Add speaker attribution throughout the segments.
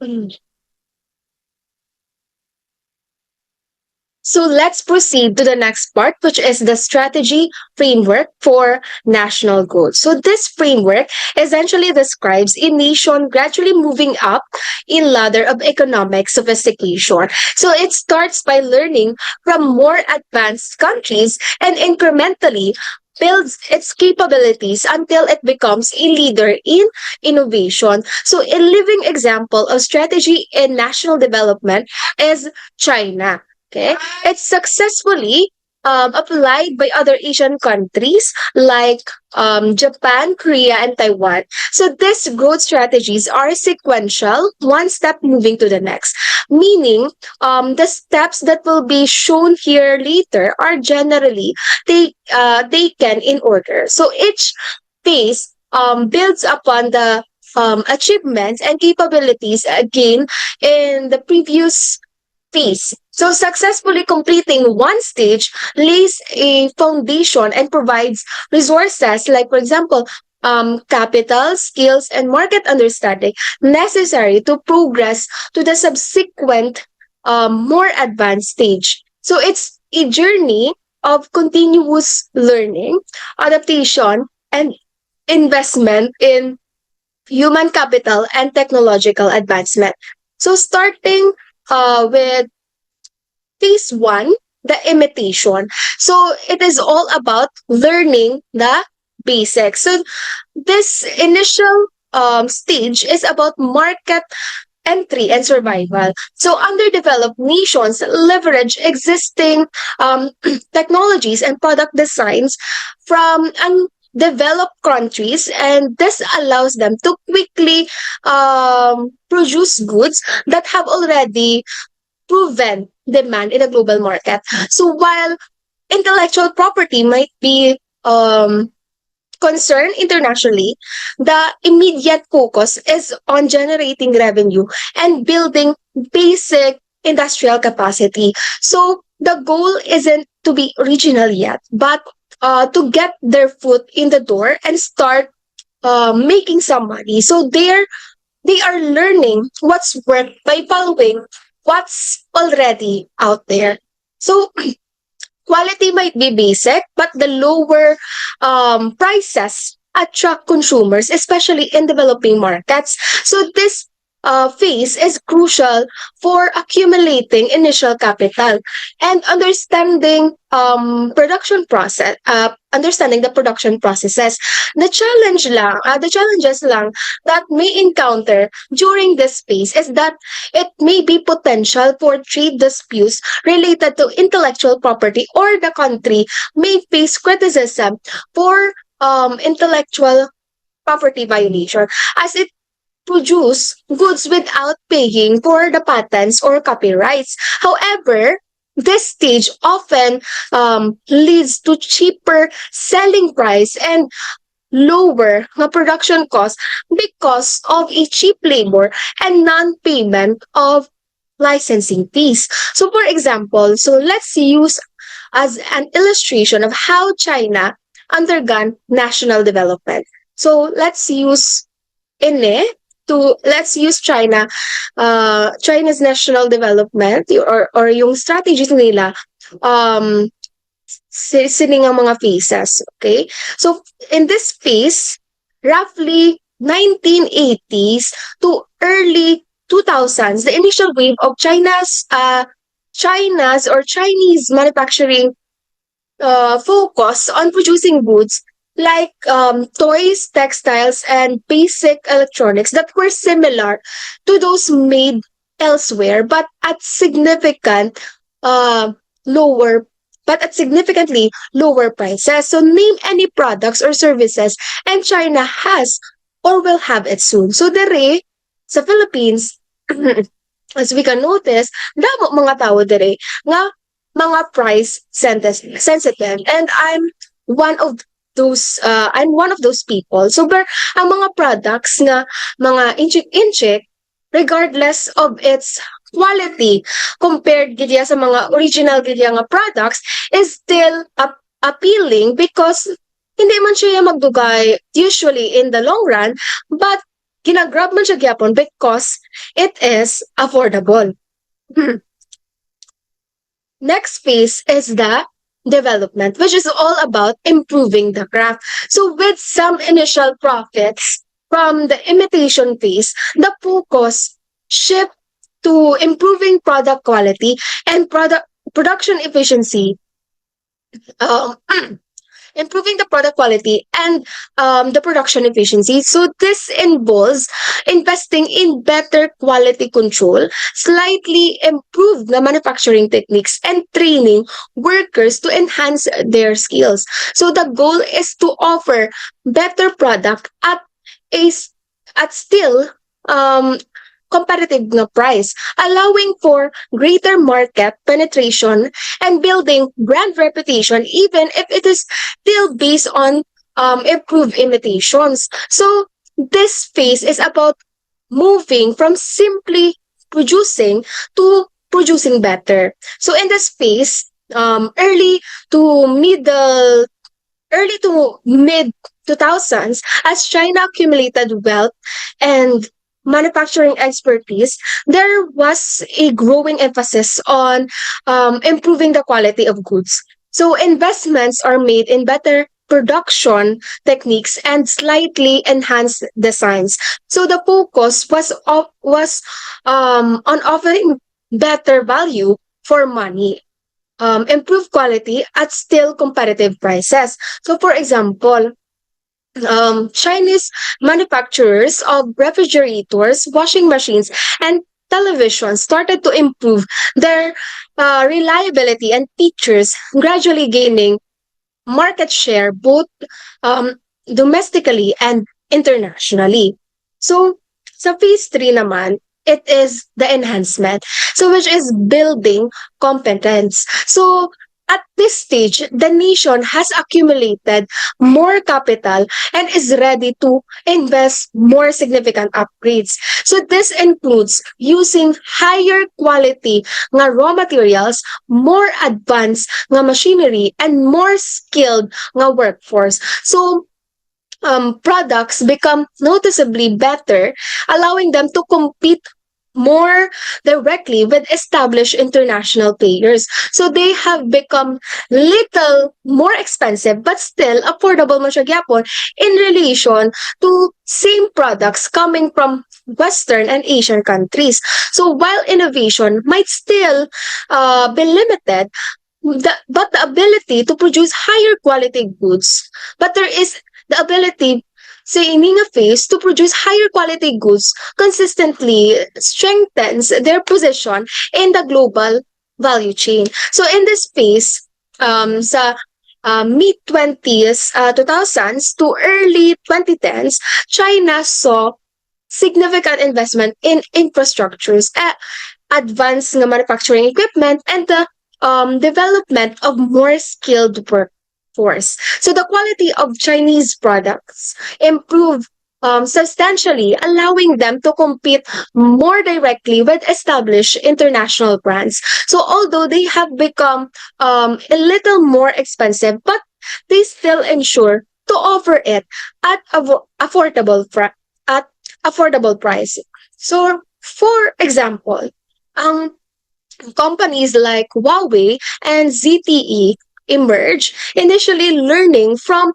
Speaker 1: Mm. So let's proceed to the next part, which is the strategy framework for national goals. So this framework essentially describes a nation gradually moving up in ladder of economic sophistication. So it starts by learning from more advanced countries and incrementally builds its capabilities until it becomes a leader in innovation. So a living example of strategy in national development is China. Okay, it's successfully applied by other Asian countries like Japan, Korea, and Taiwan. So these growth strategies are sequential, one step moving to the next, meaning the steps that will be shown here later are generally taken in order. So each phase builds upon the achievements and capabilities gained in the previous phase. So successfully completing one stage lays a foundation and provides resources like, for example, capital, skills, and market understanding necessary to progress to the subsequent more advanced stage. So it's a journey of continuous learning, adaptation, and investment in human capital and technological advancement. So starting with phase one, the imitation. So it is all about learning the basics. So this initial stage is about market entry and survival. So underdeveloped nations leverage existing technologies and product designs from undeveloped countries, and this allows them to quickly produce goods that have already proven demand in a global market. So while intellectual property might be concerned internationally, the immediate focus is on generating revenue and building basic industrial capacity. So the goal isn't to be original yet, but to get their foot in the door and start making some money. So they are learning what's worth by following what's already out there. So quality might be basic, but the lower prices attract consumers, especially in developing markets. So this phase is crucial for accumulating initial capital and understanding the production processes. The challenges lang that may encounter during this phase is that it may be potential for trade disputes related to intellectual property, or the country may face criticism for intellectual property violation as it produce goods without paying for the patents or copyrights. However, this stage often leads to cheaper selling price and lower na production cost because of a cheap labor and non-payment of licensing fees. So for example, so let's use as an illustration of how China undergone national development. So let's use China's national development or yung strategies nila um sini nga mga phases, okay? So in this phase, roughly 1980s to early 2000s, the initial wave of Chinese manufacturing focus on producing goods like toys, textiles, and basic electronics that were similar to those made elsewhere, uh, lower but at significantly lower prices. So name any products or services, and China has or will have it soon. So dere, sa Philippines, as we can notice, damo mga tao dere nga mga price sensitive, and I'm one of those people. So ang mga products nga mga inchik regardless of its quality compared gidya sa mga original gidya nga products is still appealing because hindi man siya magdugay usually in the long run, but Ginagrab man siya gyapon because it is affordable. Next phase is the development, which is all about improving the craft. So with some initial profits from the imitation phase, the focus shift to improving product quality and production efficiency. Um, improving the product quality and the production efficiency. So this involves investing in better quality control, slightly improve the manufacturing techniques, and training workers to enhance their skills. So the goal is to offer better product a s- at still um, competitive na price, allowing for greater market penetration and building brand reputation, even if it is still based on improved imitations. So this phase is about moving from simply producing to producing better. So in this phase, to middle early to mid 2000s, as China accumulated wealth and manufacturing expertise, there was a growing emphasis on improving the quality of goods. So investments are made in better production techniques and slightly enhanced designs. So the focus was on offering better value for money, improve quality at still competitive prices. So, for example, Chinese manufacturers of refrigerators, washing machines, and televisions started to improve their reliability and features, gradually gaining market share both um, domestically and internationally. So, sa phase 3 naman, it is the enhancement. So, which is building competence. So, at this stage, the nation has accumulated more capital and is ready to invest more significant upgrades. So this includes using higher quality nga raw materials, more advanced nga machinery, and more skilled nga workforce. So products become noticeably better, allowing them to compete more directly with established international players. So they have become little more expensive but still affordable man siya gyapon in relation to same products coming from Western and Asian countries. So while innovation might still be limited, but the ability to produce higher quality goods, but there is the ability sa ining phase to produce higher quality goods consistently strengthens their position in the global value chain. So in this phase, sa mid-20s, 2000s to early 2010s, China saw significant investment in infrastructures, advanced nga manufacturing equipment, and the development of more skilled workforce. So the quality of Chinese products improved substantially, allowing them to compete more directly with established international brands. So although they have become a little more expensive, but they still ensure to offer it at at affordable price. So, for example, ang companies like Huawei and ZTE emerge, initially learning from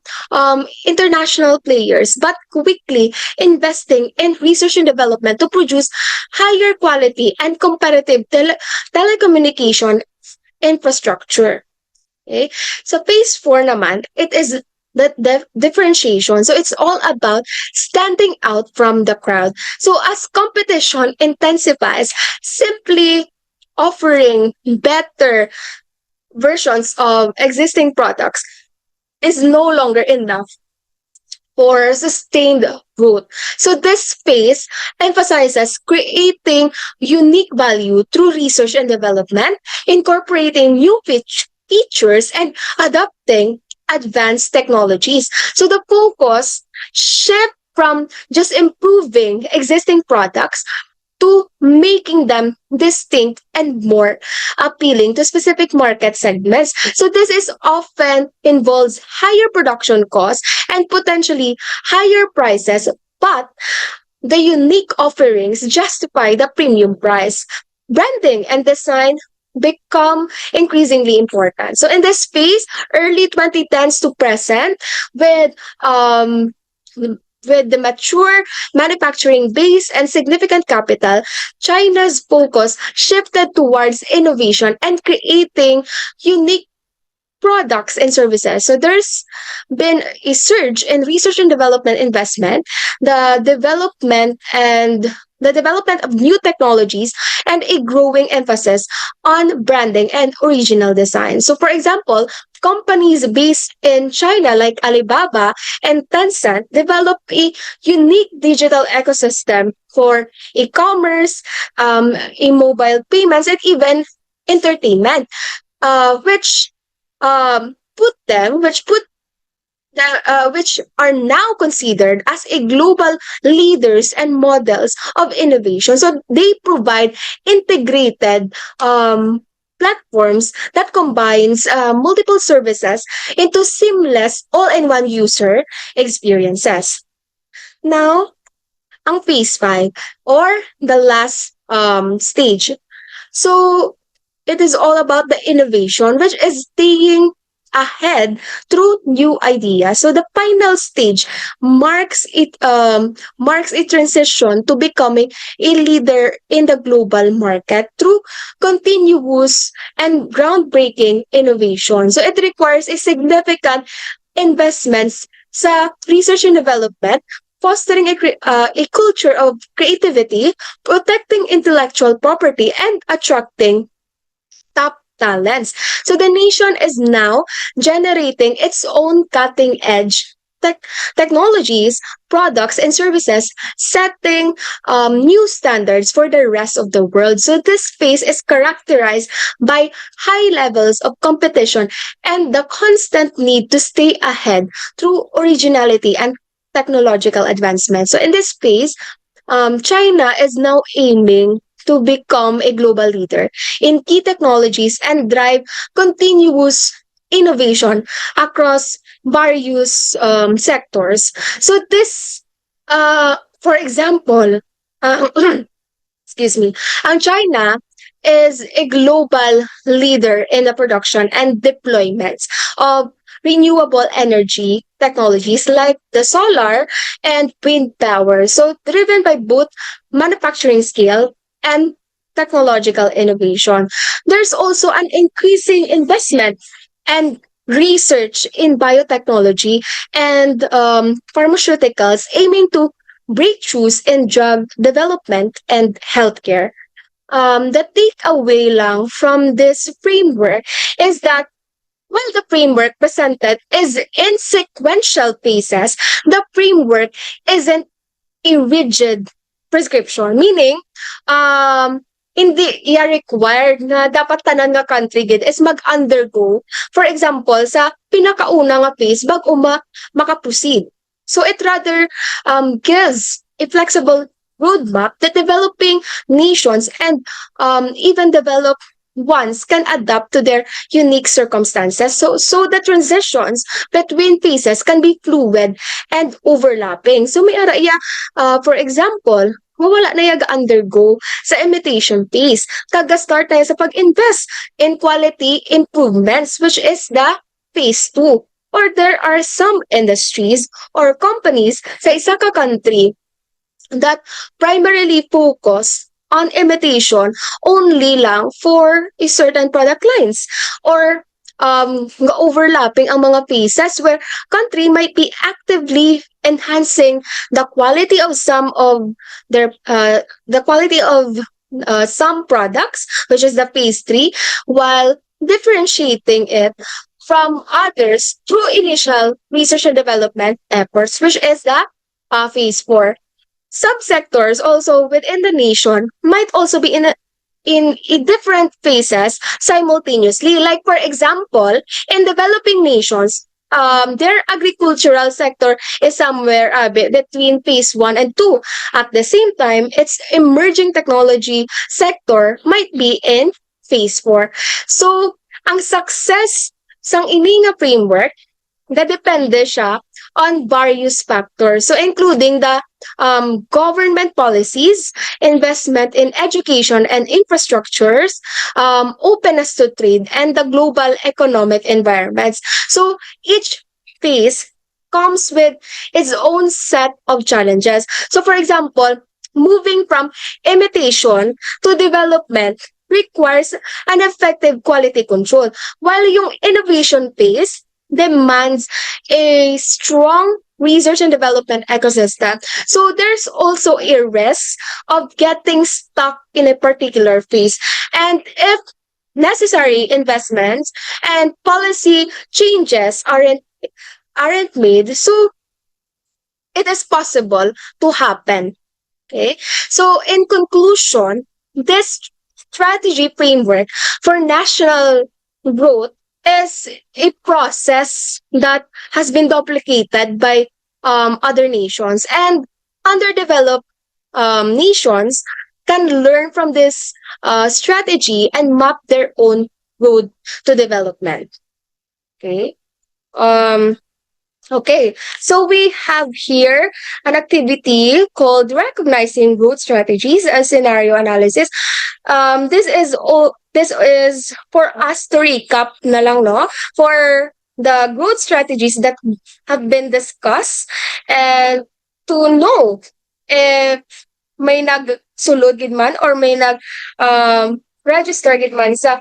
Speaker 1: international players, but quickly investing in research and development to produce higher quality and competitive telecommunication infrastructure. Okay? So phase 4 naman, it is the differentiation. So it's all about standing out from the crowd. So as competition intensifies, simply offering better versions of existing products is no longer enough for sustained growth. So this phase emphasizes creating unique value through research and development, incorporating new features, and adopting advanced technologies. So the focus shift from just improving existing products to making them distinct and more appealing to specific market segments. So this is often involves higher production costs and potentially higher prices, but the unique offerings justify the premium price. Branding and design become increasingly important. So in this phase, early 2010s to present, with um with the mature manufacturing base and significant capital, China's focus shifted towards innovation and creating unique products and services. So there's been a surge in research and development investment, the development and the development of new technologies, and a growing emphasis on branding and original design. So, for example, companies based in China like Alibaba and Tencent develop a unique digital ecosystem for e-commerce, mobile payments, and even entertainment, which which are now considered as a global leaders and models of innovation. So they provide integrated platforms that combines multiple services into seamless all-in-one user experiences. Now, ang phase 5 or the last stage. So it is all about the innovation, which is staying ahead through new ideas. So the final stage marks a transition to becoming a leader in the global market through continuous and groundbreaking innovation. So it requires a significant investments sa research and development, fostering a culture of creativity, protecting intellectual property, and attracting top talents. So the nation is now generating its own cutting edge technologies, products, and services, setting new standards for the rest of the world. So this phase is characterized by high levels of competition and the constant need to stay ahead through originality and technological advancement. So in this phase, China is now aiming to become a global leader in key technologies and drive continuous innovation across various sectors. So this, for example, excuse me, China is a global leader in the production and deployments of renewable energy technologies like the solar and wind power. So driven by both manufacturing scale and technological innovation. There's also an increasing investment and research in biotechnology and pharmaceuticals aiming to breakthroughs in drug development and healthcare. The takeaway lang from this framework is that while the framework presented is in sequential phases, the framework isn't a rigid prescription. Meaning, hindi iya required na dapat tanan nga country gid is mag-undergo. For example, sa pinakauna nga phase bago makaproceed. So it rather gives a flexible roadmap that developing nations and even developed ones can adapt to their unique circumstances. So the transitions between phases can be fluid and overlapping. So may ara iya, for example, wala na yaga undergo sa imitation phase. Kaga-start na sa pag-invest in quality improvements, which is the phase 2. Or there are some industries or companies sa isa ka country that primarily focus on imitation only lang for a certain product lines or overlapping ang mga phases where country might be actively enhancing the quality of some of their the quality of some products, which is the phase 3, while differentiating it from others through initial research and development efforts, which is the phase 4. Subsectors also within the nation might also be in different phases simultaneously. Like for example, in developing nations, their agricultural sector is somewhere between phase 1 and 2. At the same time, its emerging technology sector might be in phase 4. So, ang success sang ini framework, depende siya on various factors. So, including the government policies, investment in education and infrastructures, openness to trade, and the global economic environments. So each phase comes with its own set of challenges. So, for example, moving from imitation to development requires an effective quality control, while yung innovation phase demands a strong research and development ecosystem. So there's also a risk of getting stuck in a particular phase. And if necessary investments and policy changes aren't made, so it is possible to happen. Okay. So in conclusion, this strategy framework for national growth is a process that has been duplicated by other nations, and underdeveloped nations can learn from this strategy and map their own road to development. Okay. Um, Okay, so we have here an activity called recognizing growth strategies and scenario analysis. This is for us to recap na lang, no, for the growth strategies that have been discussed, and to know if may nagsulod gid man or may nag register gid man sa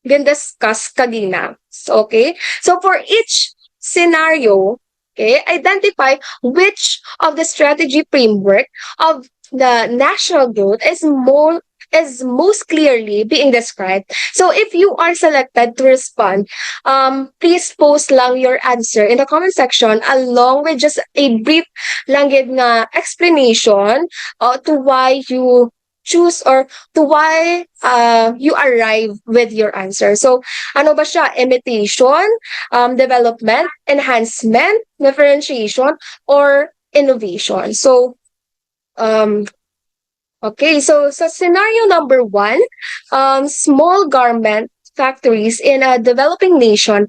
Speaker 1: discuss kagina. So, okay, so for each scenario, okay, identify which of the strategy framework of the national growth is most clearly being described. So if you are selected to respond, please post lang your answer in the comment section along with just a brief lang gid nga explanation to why you choose or to why you arrive with your answer. So, ano ba siya? Imitation, development, enhancement, differentiation, or innovation. So, okay, so scenario number one, small garment factories in a developing nation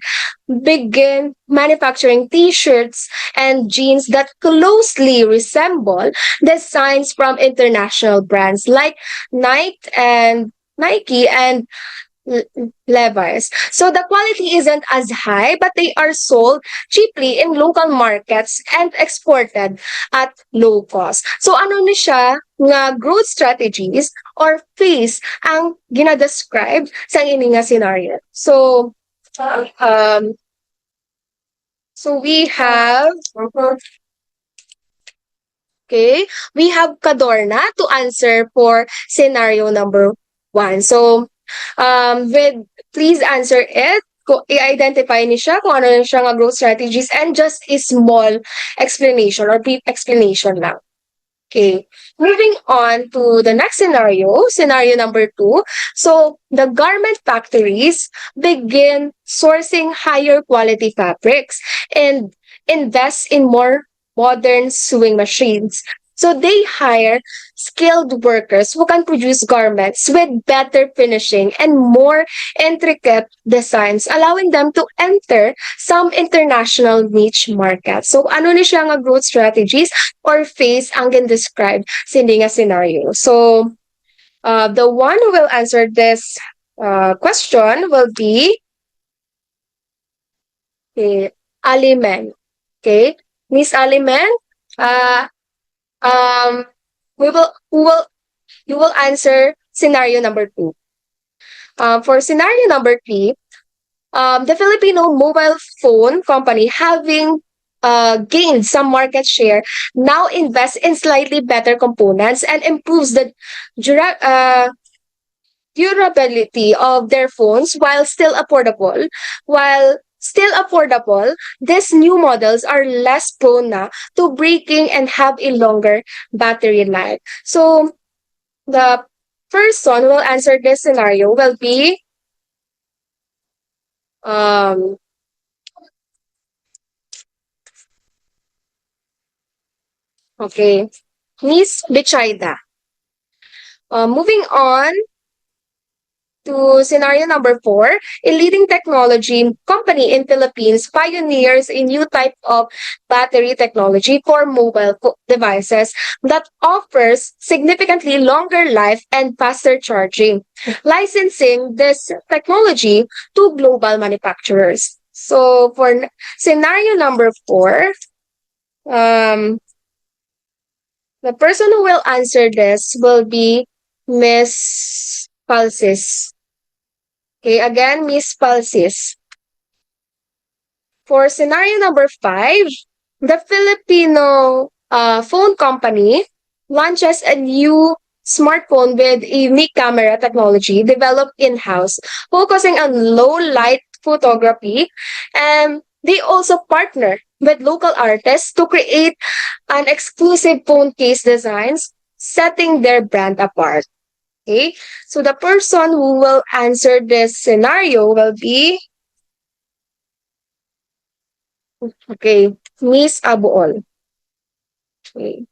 Speaker 1: begin manufacturing t-shirts and jeans that closely resemble designs from international brands like Nike and Levi's. So the quality isn't as high, but they are sold cheaply in local markets and exported at low cost. So ano ni siya nga growth strategies or phase ang gina-describe sa ini nga scenario. So um we have okay, we have Kadorna to answer for scenario number one. So with please answer it. I-identify ni siya kung ano siya nga growth strategies and just a small explanation or brief explanation lang. Okay. Moving on to the next scenario, scenario number two. So the garment factories begin sourcing higher quality fabrics and invest in more modern sewing machines. So they hire skilled workers who can produce garments with better finishing and more intricate designs, allowing them to enter some international niche markets. So ano ni siya nga growth strategies or phase ang described sa hindi nga scenario. So the one who will answer this question will be Alimen. Okay, Miss Alimen, um, you will answer scenario number two. For scenario number three, the Filipino mobile phone company having gained some market share now invests in slightly better components and improves the durability of their phones while still affordable. While still affordable, these new models are less prone na to breaking and have a longer battery life. So the person who will answer this scenario will be okay, Miss Bichayda. Moving on, To scenario number 4, a leading technology company in Philippines pioneers a new type of battery technology for mobile devices that offers significantly longer life and faster charging, licensing this technology to global manufacturers. So for scenario number 4, um, the person who will answer this will be Miss Palsis. Okay, again, Miss Palsis. For scenario number 5, the Filipino phone company launches a new smartphone with a unique camera technology developed in-house, focusing on low-light photography. And they also partner with local artists to create an exclusive phone case designs, setting their brand apart. Okay, so the person who will answer this scenario will be, okay, Miss Abuol. Okay.